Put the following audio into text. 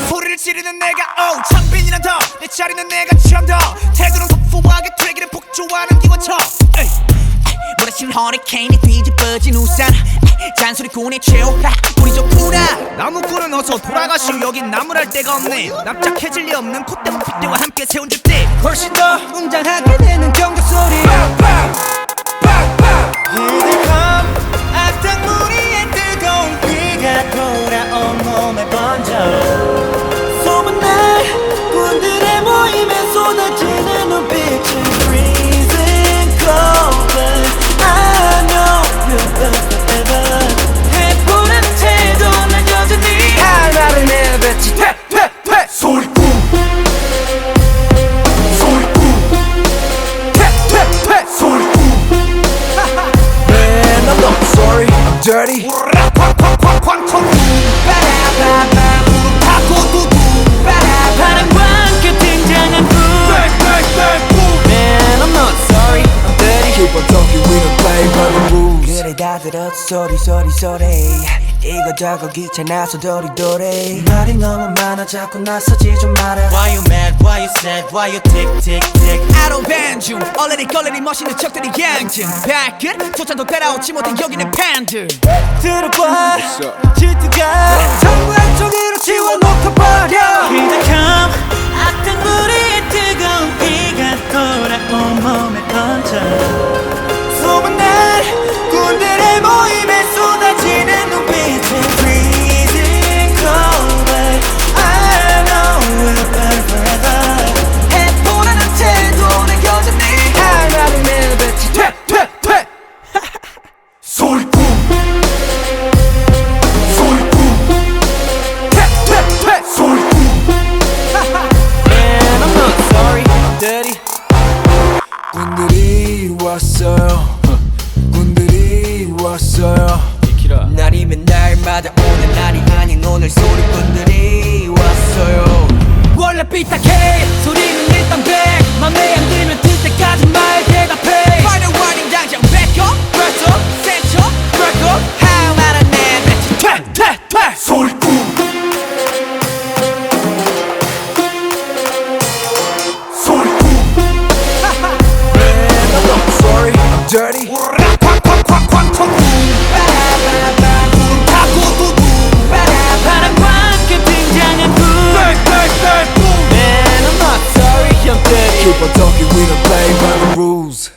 소리를 지르는 내가 창빈이란 더내 자리는 내가 참 더 태도는 터프하게 되기를 폭주하는 기관총 몰아친 허리케인이 뒤집어진 우산 잔소리꾼의 최후 우리 좋구나 나무꾼은 어서 돌아가시오 여긴 나무랄 데가 없네 납작해질 리 없는 콧대와 핏대와 함께 세운 줏대 훨씬 더 웅장하게 되는 경적 소리 악당 무리의 뜨거운 비가 돌아온 몸에 번져 소문날 군들의 모임에 쏟아지는 눈빛은 freezing cold but I know you'll forever 해보는 태도 난 여전히 하나를 내뱉지 퇴퇴퇴 소리꾼 소리꾼 퇴퇴퇴 소리꾼 Man I'm not sorry I'm dirty 쾅쾅쾅쾅 빠라바바 무릎 타고 두두 바람과 함께 등장한 불 Man I'm not sorry I'm dirty Keep on talking we don't play by the rules 그래 다 들었어 소리 소리 소리 이거저거 귀찮아서 도리도리 말이 너무 많아 자꾸 나서지 좀 마라 Why you mad, why you sad, why you tick tick tick I don't ban 중 얼레리 걸레리 멋있는 척들이 양증 발끝 조찬도 따라오지 못해 여기는 팬들 들어봐 질투가 전부 한쪽으로 지워놓고 버려 기득함 악당 무리의 뜨거운 비가 돌아온 몸에 번져 소문날 군들의 모임에 쏟아지는 눈빛은 freezing cold but I know we'll burn forever 해보라는 태도는 여전히 하나를 내뱉지 퇴퇴퇴 소리꾼 소리꾼 퇴퇴퇴 소리꾼 Man I'm not sorry I'm dirty 군들이 왔어요 군들이 왔어요 날이면 날마다 오는 날이 아닌 오늘 소리꾼들이 왔어요 원래 삐딱해 소리는 일단 백 맘에 안 들면 들 때까지 말 대답해 Final warning 당장 back up Press up set up break up 하나는 내뱉지 퇴퇴퇴 소리꾼 소리꾼 Man I'm not sorry I'm dirty Keep on talking, we don't play by the rules.